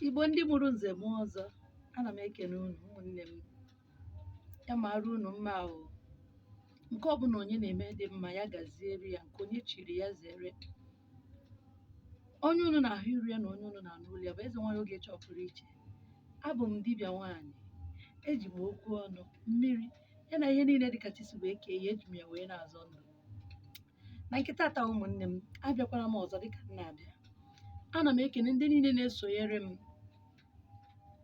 Igbo ndị mụrụ nze m ọzọ, ana m ekene unu ụmụnne m. Ya mara unu mma ahụ. Nke ọbụla onye na-eme dị mma, ya gaziere ya, nke onye chiri ya zere. Onye unu na-ahụ iru ya na onye unu na-anụ olu ya bụ eze nwaanyị Ogechi pụrụ iche. Abụ m dibịa nwaanyị. Eji m okwu ọnụ, mmiri, ya na ihe niile dịka chi si wee kee ya, eji m ya wee na-azọ ndụ. Na nkịta taa ụmụnne m, abịakwara m ọzọ dịka m na-abịa. Ana m ekene ndị niile na-esonyere m,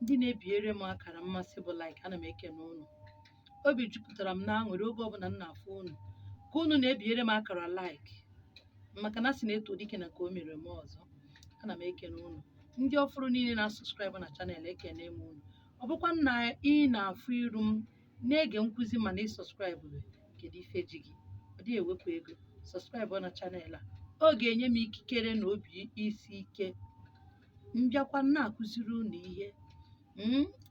ndị na-ebiere m akara mmasị bụ like. Ana m ekene unu. Obi jupụtara m na-aṅụrị oge ọbụla m na-afụ unu ka unu na-ebiere m akara like, maka na si na-eto dike na ka o mere m ọzọ. Ana m ekene unu. Ndị ọfụrụ niile na-asọskraịbụ na chanel, ekene m unu. Ọ bụkwa na ị na-afụ iru m na-ege nkụzi mana ị sọskraịbụ, kedu ife ji gị? Ọ dịghị ewepụ ego. Sọskraịbụ na chanel a, ọ ga-enye m ikikere na obi isi ike mbịakwa na-akụziri unu ihe.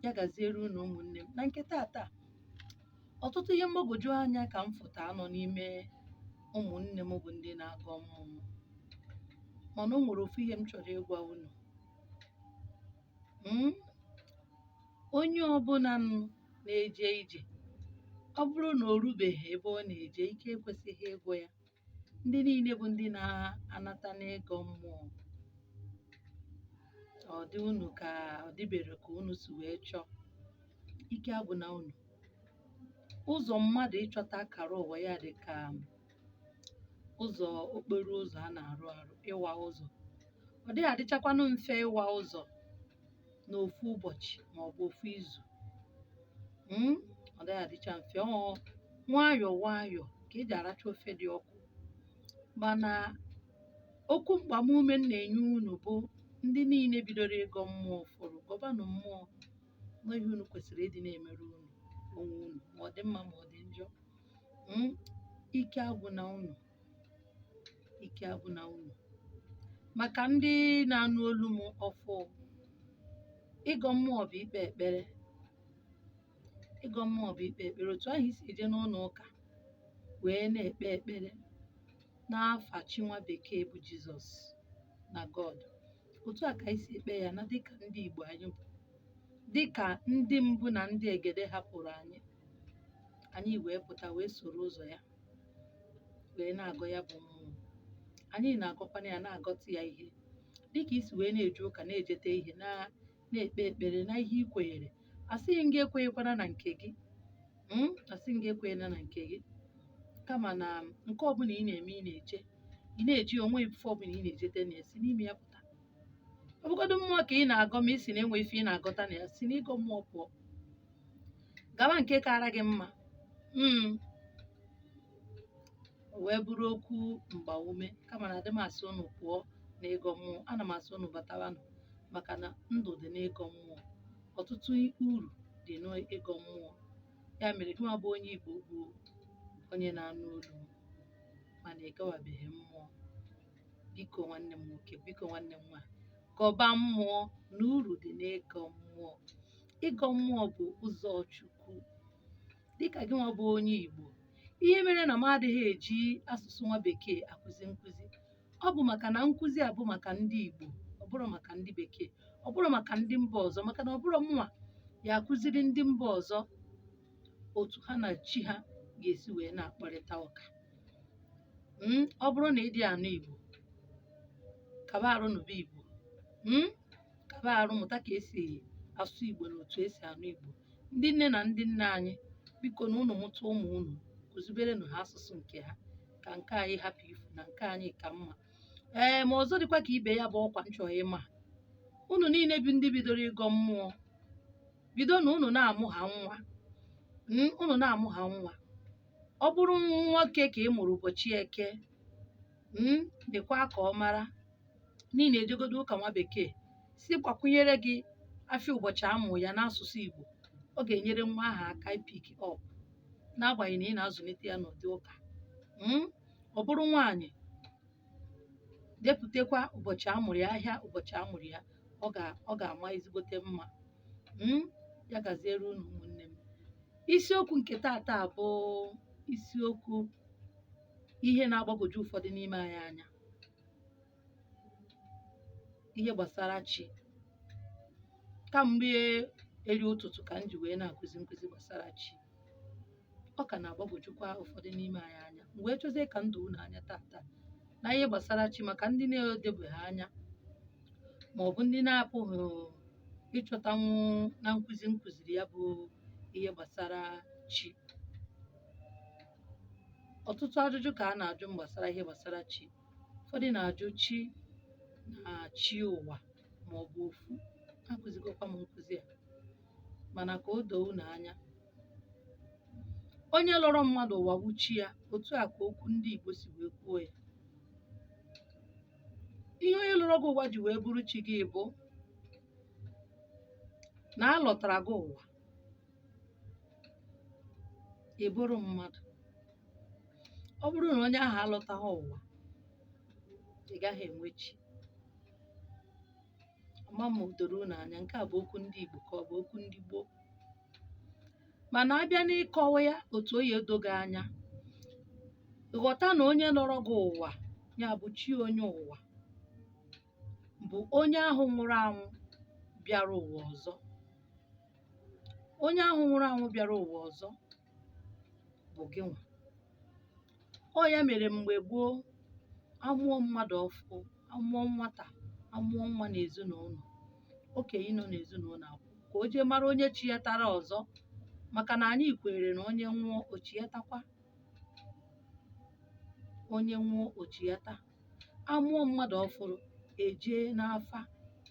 Ya gaziere unu ụmụnne m. Na nke taa, ọtụtụ ihe mgbagwoju anya ka m fụta anọ n'ime ụmụnne m bụ ndị na-agọ mmụọ, mana o nwere ofu ihe m chọrọ ịgwa unu. Onye ọbụla na-eje ije, ọ bụrụ na o rubeghị ebe ọ na-eje, ike ekwesịghị ịgwụ ya. Ndị niile bụ ndị na-anata n'ịgọ mmụọ, ọ dị unu ka ọ dịbere ka unu si wee chọọ, ike agwụna unu. Ụzọ mmadụ ịchọta akara ụwa ya dị ka ụzọ okporo ụzọ a na-arụ ịwa ụzọ. Ọ dịghị adịchakwanụ mfe ịwa ụzọ n'ofu ụbọchị maọbụ ofu izu. Ọ dịghị adịcha mfe. Nwayọọ nwayọọ ka eji aracha ofe dị ọkụ. Mana okwu mgbamume m na-enye unu bụ ndị niile bidoro ịgọ mmụọ fọrọ gọbanụ mmụọ n'ihe unu kwesịrị ịdị na-emerụ unu onwe unu, ma ọ dị mma ma ọ dị njọ. Ike agwụna unu. Ike agwụna unu. Maka ndị na-anụ olu m ọfụ, ịgọ mmụọ bụ ikpe ekpere. Ịgọ mmụọ bụ ikpe ekpere. Otu ahụ isi eje n'ụlọ ụka wee na-ekpe ekpere n'afa chi nwa bekee bụ Jizọs na God, otu a ka anyị si ekpe ya na dịka ndị Igbo anyị bụ, dịka ndị mbụ na ndị egede hapụrụ anyị wee pụta wee soro ụzọ ya wee na-agọ ya bụ mmụọ. Anyị na-agọkwana ya, na-agọta ya ihe dịka isi wee na-eje ụka, na-ejete ihe, na-ekpe ekpere na ihe ị kwenyere. Asịghị m gị ekwenyekwana na nke gị, asịghị m gị ekwenyela na nke gị, kama na nke ọbụla ị na-eme, ị na-eji onwe ife ọbụla ị na-ejete na-esi n'ime ya pụta. Ọ bụgodu mmụọ ka ị na-agọ, ma isi na-enwe ife ị na-agọta na ya, si n'ịgọ mmụọ pụọ, gawa nke kara gị mma. Wee bụrụ okwu mgbaume, kama na adị m asị unu pụọ na ịgọ mmụọ. Ana m asị unu batawanụ, maka na ndụ dị n'ịgọ mmụọ. Ọtụtụ uru dị n'ịgọ mmụọ. Ya mere gị nwa bụ onye Igbo bụ onye na-anụ olu mana ịgọwabeghị mmụọ, biko nwanne m nwoke, biko nwanne m nwaanyị, gọba mmụọ na uru dị n'ịgọ mmụọ. Ịgọ mmụọ bụ ụzọ Chukwu. Dịka gị nwa bụ onye Igbo, ihe mere na m adịghị eji asụsụ nwa bekee akụzi nkụzi, ọ bụ maka na nkụzi a bụ maka ndị Igbo, ọ bụrụ maka ndị bekee, ọ bụrụ maka ndị mba ọzọ, maka na ọ bụrụ mụnwa ya akụziri ndị mba ọzọ otu ha na chi ha ga-esi wee na-akparịta ụka. Ọ bụrụ na ị dị anụ Igbo, kaba arụ nụba Igbo, kaba arụ mụta ka esi asụ Igbo na otu esi anụ Igbo. Ndị nne na ndị nna anyị, biko na unu mụta ụmụ unu, kụziberenụ ha asụsụ nke ha, ka nke anyị hapụ ifu na nke anyị ka mma. Ma ọzọ dịkwa ka ibe ya bụ ọkwa nchọ ịma, unu niile bụ ndị bidoro ịgọ mmụọ, bido na unu na-amụ ha nwa. Unu na-amụ ha nwa. Ọ bụrụ nwoke ka ị mụrụ ụbọchị Eke, dịkwa ka ọ mara niile ejegodo ụka nwa bekee si gbakwunyere gị afịa ụbọchị amụ ya n'asụsụ Igbo. Ọ ga-enyere nwa ahụ aka ipik ọp, n'agbanyeghị na ị na-azụlite ya n'ụdị ụka. Ọ bụrụ nwaanyị, depụtakwa ụbọchị amụrụ ya, ahịa ụbọchị amụrụ ya, ọ ga-ama ezigbote mma. Ya gaziere unu ụmụnne m. Isiokwu nke taata bụ isiokwu ihe na-agbagwoju ụfọdụ n'ime anyị anya, ihe gbasara chi. kamgbe eri ụtụtụ ka m ji wee na-akụzi nkụzi gbasara chi. Ọ ka na-agbagwojukwa ụfọdụ n'ime anyị anya, m wee chọzie ka ndụ unu anya tata na ihe gbasara chi, maka ndị na-edebeghị anya ma ọ bụ ndị na-apụghị ịchọtanwu na nkụzi nkụziri ya bụ ihe gbasara chi. Ọtụtụ ajụjụ ka a na-ajụ m gbasara ihe gbasara chi. Ụfọdụ na-ajụ chi na chi ụwa ma ọ bụ ofu. Akụzigokwa m nkụzi a, mana ka o doo unu anya, onye lọrọ mmadụ ụwa bụ chi ya. Otu a ka okwu ndị Igbo si wee kwuo ya. Ihe onye lọrọ gị ụwa ji wee bụrụ chi gị bụ na a lọtara gị ụwa, ị bụrụ mmadụ. Ọ bụrụ na onye ahụ alọtaghị ụwa, ị gaghị enwe chi. Ama m o doro unu anya, nke a bụ okwu ndị Igbo ka ọ bụ okwu ndị gboo. Mana abịa n'ịkọwa ya otu o ya edo gị anya, ghọta na onye lọrọ gị ụwa, ya bụ chi onye ụwa, bụ onye ahụ nwụrụ anwụ bịara ụwa ọzọ. Onye ahụ nwụrụ anwụ bịara ụwa ọzọ bụ gị nwa. Ọ ya mere mgbe gboo, amụọ mmadụ ọfụ, amụọ nwata, amụọ nwa n'ezinụlọ, okenye nọ n'ezinụlọ akwụ ka o jee mara onye chi ya tara ọzọ, maka na anyị kweere na onye nwụọ ochiyatakwa. Onye nwụọ ochiyata. Amụọ mmadụ ọfụrụ, ejee n'afa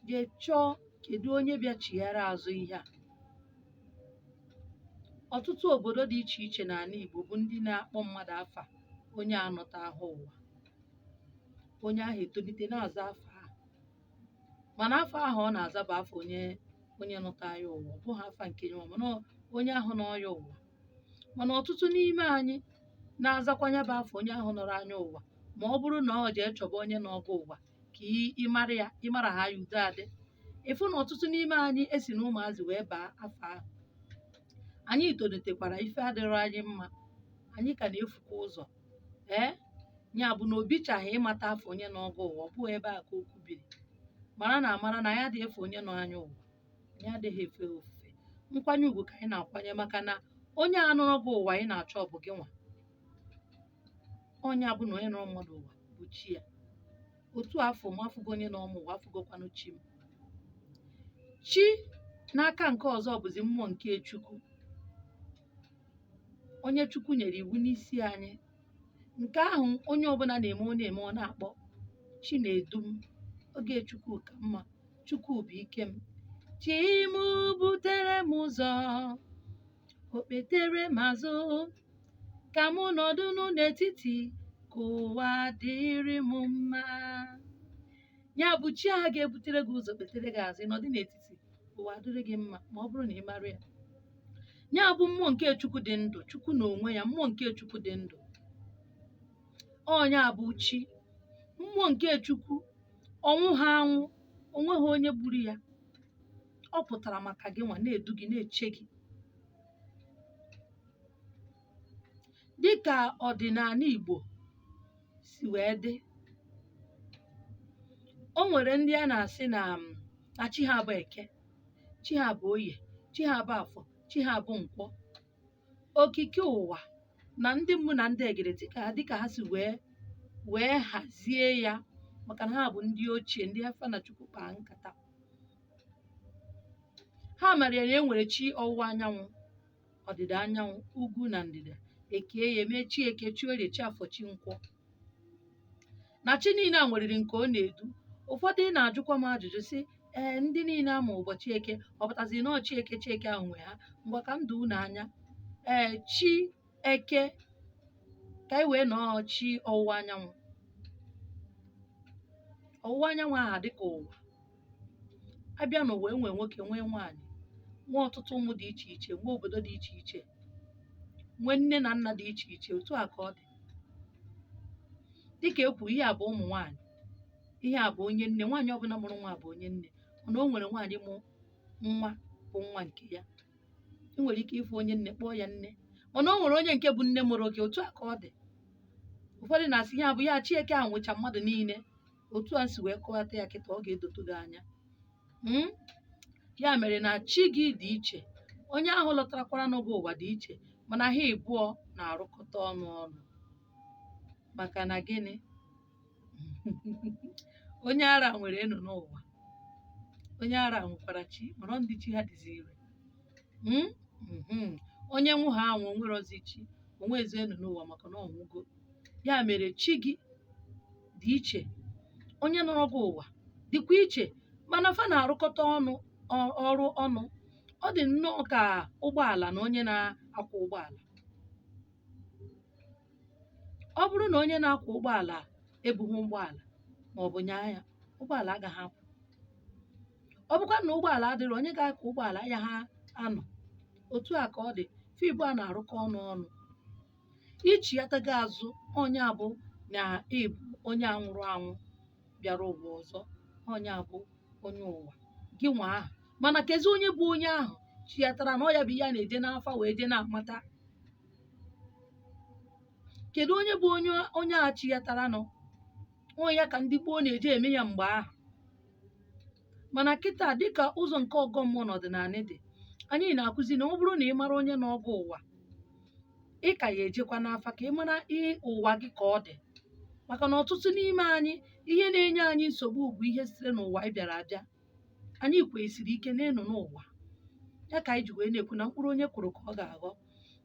jee chọọ kedu onye bịa chighara azụ ihe a. Ọtụtụ obodo dị iche iche n'ala Igbo bụ ndị na-akpọ mmadụ afa onye anọta ahụ ụwa. Onye ahụ etolite na-aza afa ahụ, mana afa ahụ ọ na-aza bụ afa onye nọta ya ụwa, ọ bụghị afa nke ya, mana onye ahụ nọ ya ụwa. Mana ọtụtụ n'ime anyị na-azakwanye bụ afa onye ahụ nọrọ anya ụwa ma ọ bụrụ na ọ jee chọba onye nọga ụwa ka ịmara ya, ịmara ha ya udo adị. Ịfụ na ọtụtụ n'ime anyị esi na ụmụazị wee baa afa ahụ. Anyị tolitekwara ife adịrọ anyị mma, anyị ka na-efukwa ụzọ. Ya bụ na obichaghị ịmata afọ onye nọga ụwa, ọ bụghị ebe a ka okwu biri. Mara na amara na ya adịghị efe onye nọ anya ụwa, anyị adịghị efe ofufe. Nkwanye ugwu ka anyị na-akwanye, maka na onye a nọrọ gị ụwa anyị na-achọ ọ bụ gị nwa. Onye abụ na onye nọrọ mmadụ ụwa bụ chi ya. Otu afọ m afụgo onye nọ m ụwa, afụgokwanụ chi m. Chi n'aka nke ọzọ bụzi mmụọ nke Chukwu, onye Chukwu nyere iwu n'isi anyị. Nke ahụ onye ọbụla na-eme, ọ na-eme, ọ na-akpọ chi na-edu m. Oge Chukwu ka mma. Chukwu bụ ike m. Chi m butere m ụzọ, okpetere m azụ, ka mụ nọdụ n'etiti, ka ụwa dịrị m mma. Ya bụ chi ahụ ga-ebutere gị ụzọ, kpetere gị azụ, ịnọdụ n'etiti, ụwa dịrị gị mma ma ọ bụrụ na ị mara ya. Ya bụ mmụọ nke Chukwu dị ndụ. Chukwu na onwe ya, mmụọ nke Chukwu dị ndụ. Onye bụ chi. Mmụọ nke Chukwu ọnwụ ha anwụ, onweghị onye gburu ya. Ọ pụtara maka gị nwa, na-edu gị, na-eche gị. Dịka ọdịnala Igbo si wee dị, o nwere ndị a na-asị na chi ha bụ Eke, chi ha bụ Oye, chi ha bụ Afọ, chi ha bụ Nkwọ. Okike ụwa na ndị mmụọ na ndị egede dịka ha si wee hazie ya, maka na ha bụ ndị ochie, ndị afa na Chukwu kpaa nkata. Ha mara ya na e nwere chi ọwụwa anyanwụ, ọdịda anyanwụ, ugwu na ndịda. Eke ya eme chi Eke, chi Orie, chi Afọ, chi Nkwọ. Na chi niile a nweriri nke ọ na-edu. Ụfọdụ na-ajụkwa m ajụjụ sị, ndị niile ama ụbọchị Eke, ọ pụtaziri na chi Eke, chi Eke ahụ nwe ha. Ngwa ka m doo unu anya. Chi Eke ka anyị wee nọọ chi ọwụwa anyanwụ. Ọwụwa anyanwụ aha dịka ụwa. Abịa n'ụwa, enwe nwoke, nwee nwaanyị, nwee ọtụtụ ụmụ dị iche iche, nwee obodo dị iche iche, nwee nne na nna dị iche iche. Otu a ka ọ dị. Dịka ekwu, ihe a bụ ụmụ nwaanyị, ihe a bụ onye nne. Nwaanyị ọbụla mụrụ nwa bụ onye nne, mana o nwere nwaanyị mụ nwa bụ nwa nke ya. Ị nwere ike ịfụ onye nne kpọọ ya nne, mana o nwere onye nke bụ nne mụrụ gị. Otu a ka ọ dị. Ụfọdụ na-asị ya bụ ya chi Eke ahụ nwecha mmadụ niile. Otu a si wee kọwata ya kịta, ọ ga-edotu gị anya. ya mere na chi gị dị iche, onye ahụ lọtarakwara n'oge ụwa dị iche, mana ha ịbụọ na-arụkọta ọnụ maka na gịnị? Onye ara nwere enu n'ụwa, onye ara nwekwara chi, mana ndị chi ha dịzi ire. Onye nwụ ha anwụ nwere ozi chi, onwezi enu n'ụwa maka na ọnwụgo. Ya mere chi gị dị iche, onye nọrọ gị ụwa dịkwa iche, mana fa na-arụkọta ọrụ ọnụ. Ọ dị nnọọ ka ụgbọala na onye na-akwọ ụgbọala. Ọ bụrụ na onye na-akwọ ụgbọala ebughị ụgbọala ma ọ bụ nyaa ya, ụgbọala agaghị apụ. Ọ bụkwa na ụgbọala adịrị, onye ga-akwọ ụgbọala ya ha anọ. Otu a ka ọ dị, fibu a na-arụkọ ọnụ. Ichi ataghị azụ onye abụ na ịbụ onye anwụrụ anwụ bịara ụwa ọzọ, onye abụ onye ụwa gị nwa ahụ. Mana kezi onye bụ onye ahụ chiatara na ọ ya bụ ihe a na-eje n'afa wee je na-amata. Kedu onye bụ onye a chiatara nọ? Onye ya ka ndị gboo na-eje eme ya mgbe ahụ. Mana kịta dịka ụzọ nke ọgọ mmụọ n'ọdịnala dị, anyị na-akụzi na ọ bụrụ na ị mara onye n'ọgọ ụwa, ị ka ya ejekwa n'afa ka ị mara ihe ụwa gị ka ọ dị. Maka na ọtụtụ n'ime anyị, ihe na-enye anyị nsogbu bụ ihe sitere n'ụwa anyị bịara abịa. Anyị kwesịrị ike n'ịnọ n'ụwa, ya ka anyị ji wee na-ekwu na mkpụrụ onye kụrụ ka ọ ga-aghọ.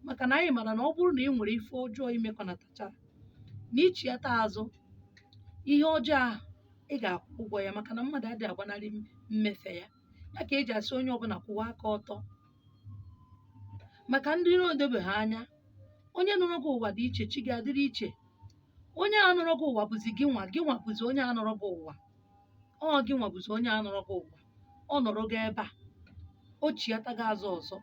Maka na anyị mara na ọ bụrụ na ị nwere ife ọjọọ imekọnatachara na ichiata azụ ihe ọjọọ ahụ, ị ga-akwụ ụgwọ ya, maka na mmadụ adịghị agbanarị mmefe ya. Ya ka eji asị onye ọbụla kwụwa aka ọtọ. Maka ndị na-edobeghị anya, onye nọrọ gị ụwa dị iche, chi gị adịrị iche. Onye a nọrọ gị ụwa bụzi gị nwa bụzi onye a nọrọ gị ụwa. Ọ gị nwa bụzi onye a nọrọ gị ụwa. Ọ nọrọ gị ebe a, o chiata gị azụ ọzọ,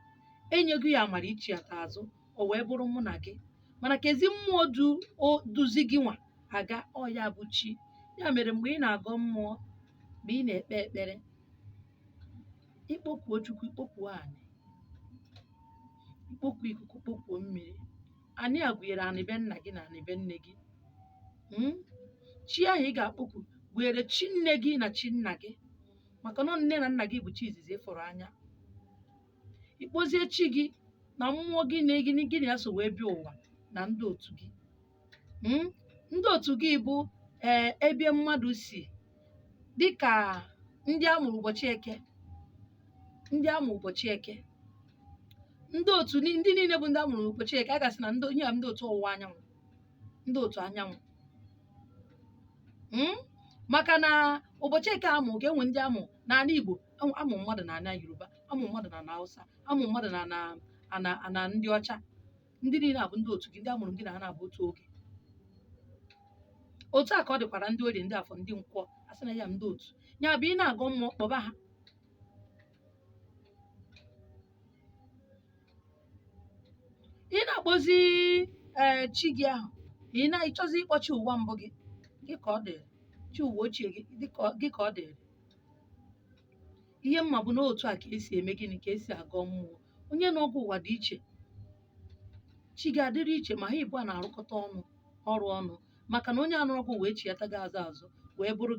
enyego ya amara ichiata azụ, o wee bụrụ mụ na gị. Mana kezi mmụọ duzi gị nwa aga, ọ ya bụ chi. Ya mere mgbe ị na-agọ mmụọ, mgbe ị na-ekpe ekpere, ikpokuo Chukwu, ikpokuo anyị, ikpokuo ikuku, kpokuo mmiri. Anyị a gụnyere anị be nna gị na anị be nne gị. Chi ahụ ị ga-akpọku gụnyere chi nne gị na chi nna gị, maka na nne na nna gị bụ chi izizi ịfụrụ anya. Ikpozie chi gị na mmụọ gị na gị na ya so wee bịa ụwa na ndị otu gị. Ndị otu gị bụ ebe mmadụ si, dịka ndị amụrụ ụbọchị eke. Ndị amụrụ ụbọchị eke, ndị otu ndị niile bụ ndị amụrụ ụbọchị eke, a gasị na onye a ndị otu ọwụwa anyanwụ, ndị otu anyanwụ. Maka na ụbọchị eke amụ ga-enwe ndị amụ n'ala Igbo, amụ mmadụ na ala Yoruba, amụ mmadụ na ala Hausa, amụ mmadụ na ndị ọcha. Ndị niile a bụ ndị otu gị, ndị amụrụ gị na ha na-abụ otu oge. Otu a ka ọ dịkwara ndị orie, ndị afọ, ndị nkwọ, a sị na ya ndị otu. Ya bụ ị na-agọ mmụọ, kpọba ha. Ị na-akpọzi chi gị ahụ, ị na-achọzi ịkpọchi ụwa mbụ gị ka ọ dịrị, chi ụwa ochie gị ka ọ dịrị. Ihe mma bụ na otu a ka esi eme gịnị, ka esi agọ mmụọ. Onye n'ọgụ ụwa dị iche, chi gị adịrị iche, ma ha ịbụọ na-arụkọta ọrụ ọnụ. Maka na onye anọrọgụ wee chiata gị azụ wee bụrụ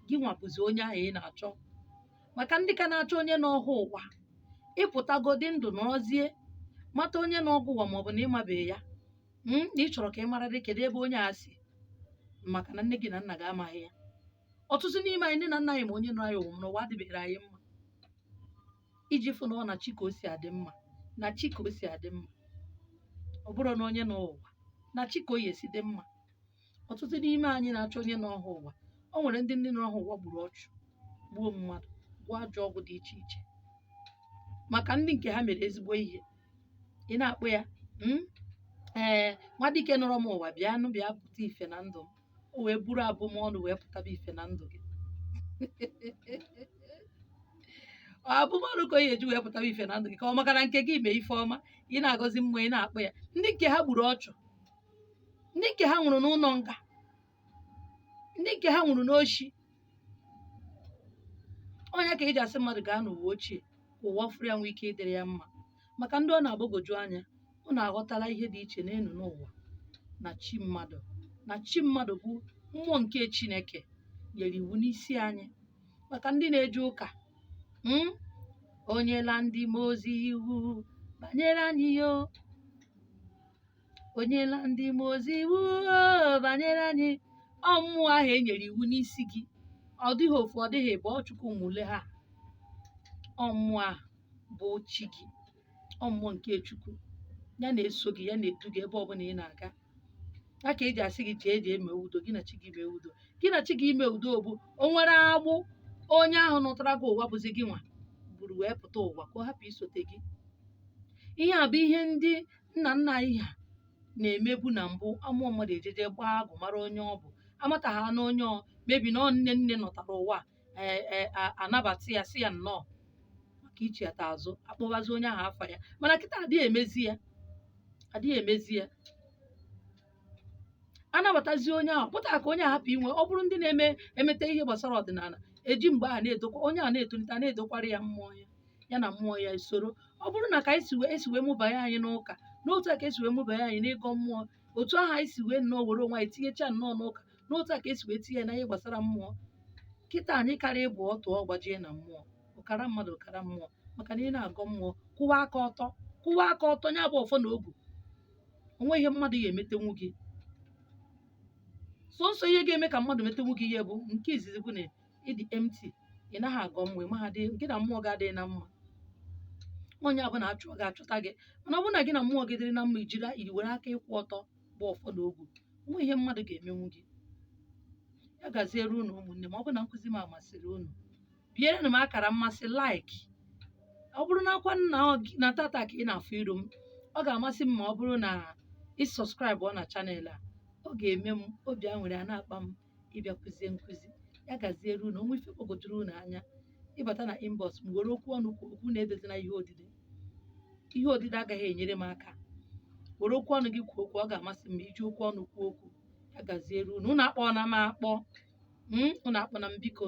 gị nwa bụzi onye ahụ ị na-achọ. Maka ndị ka na-achọ onye n'ọhụ ụwa, ịpụtagodi ndụ nọrọzie mata onye n'ọgụ ụwa, maọbụ na ịmabeghị ya, na ị chọrọ ka ị mara dị kedu ebe onye a si, maka na nne gị na nna gị amaghị ya. Ọtụtụ n'ime anyị, nne na nna anyị ma onye nọ anyị ụwa n'ụwa adịbeghị anyị mma, iji fụ na ọ na chi ka o si adị mma, na chi ka o si adị mma. Ọ bụrụ na onye n'ụwa na chi ka o yi esi dị mma. Ọtụtụ n'ime anyị na-achọ onye n'ọhụ ụwa. O nwere ndị n'ọhụ ụwa gburu ọchụ, gbuo mmadụ, gbuo ajọ ọgwụ dị iche iche, maka ndị nke ha mere ezigbo ihe. Ị na-akpọ ya nwa dike nọrọ m ụwa, bịa pụta ife na ndụ m. O wee buru abụmọnụ wee pụtaba ife na ndụ gị. Abụmọnụ ka o yi eji wee pụtaba ife na ndụ gị, ka ọ maka na nke gị mee ife ọma, ị na-agọzi mmụọ, ị na-akpọ ya. Ndị nke ha gburu ọchụ, ndị nke ha nwụrụ n'ụlọ nga, ndị nke ha nwụrụ n'oshi. Onye ka eji asị mmadụ gaa n'ụwa ochie ka ụwa fụrụ ya nwee ike ịdịrị ya mma. Maka ndị ọ na-agbagoju anya, ọ na-aghọtala ihe dị iche n'elu n'ụwa na chi mmadụ. Na chi mmadụ bụ mmụọ nke Chineke nyere iwu n'isi anyị. Maka ndị na-eje ụka, o nyela ndị mmụọ ozi iwu banyere anyị yo, o nyela ndị mmụọ ozi iwu banyere anyị. Ọ mmụọ ahụ e nyere iwu n'isi gị, ọ dịghị ofu ọ dịghị bụ ọ Chukwu mụle ha. Ọ mmụọ a bụ chi gị, ọ mmụọ nke Chukwu, ya na-eso gị, ya na-edu gị ebe ọbụla ị na-aga. Ya ka eji asị gị jee eme udo, gị na chi gị mee udo. Gị na chi gị ime udo bụ o nwere agbụ onye ahụ nụtara gị ụwa bụzi gị nwa buru wee pụta ụwa ka ọ hapụ isote gị. Ihe a bụ ihe ndị nna nna anyị ha na-emebu na mbụ. Amụọ mmadụ ejeje gbaa agụ mara onye ọ bụ, amata ha na onye ọ mebi na nne nne nọtara ụwa anabata ya si ya nnọọ maka ichiata azụ akpọbazi onye ahụ afa ya. Mana kịta adịghị emezi ya, anabatazi onye ahụ pụta ka onye ahụ hapụ inwe. Ọ bụrụ ndị na-emete ihe gbasara ọdịnala eji mgbe ahụ na-edokwa onye a na-etolite na-edokwara ya mmụọ ya na mmụọ ya esoro. Ọ bụrụ na ka esi wee mụbanye anyị n'ụka, n'otu a ka esi wee mụbanye anyị n'ịgọ mmụọ, otu ahụ anyị si wee nnọọ were onwe anyị tinyecha nnọọ n'ụka, n'otu a ka esi wee tinye na ihe gbasara mmụọ. Kịta anyị karịa ịbụ ọtụ ọgbajie na mmụọ, ọkara mmadụ ọkara mmụọ, maka na ị na-agọ mmụọ kwụwa aka ọtọ nya bụ ọfọ na ogu. Onwe ihe mmadụ ga-emetenwu gị, sọnsọ ihe ga-eme ka mmadụ metenwu gị ihe bụ nke izizi bụ na ịdị empty, ị naghị agọ mmụọ, ị maghị gị na mmụọ gị adịghị na mma. Onye abụ na-achọ ga-achọta gị, mana ọ bụrụ na gị na mmụọ gị dịrị na mma, iji were aka ịkwụ ọtọ bụ ọfọ na ogu, onwe ihe mmadụ ga-emenwu gị. Ya gaziere unu ụmụnne m. Ọ bụrụ na nkụzi m amasịrị unu, bierenụ m akara mmasị like. Ọ bụrụ na akwa na tata ka ị na-afụ iru m, ọ ga-amasị m ma ọ bụrụ na ị sọskraịbụ na chanel a. Ọ ga-eme m obi aṅụrị a na-akpa m ịbịa kụzie nkụzi. Ya gaziere unu. Onwe ife kpọgojuru unu anya, ịbata na inbox m were okwu ọnụ kwuo okwu, na-edezina ihe odide. Ihe odide agaghị enyere m aka. Were okwu ọnụ gị kwuo okwu, ọ ga-amasị m iji okwu ọnụ kwuo okwu. Ya gaziere unu. Unu akpọna m akpọ, unu akpọna m biko.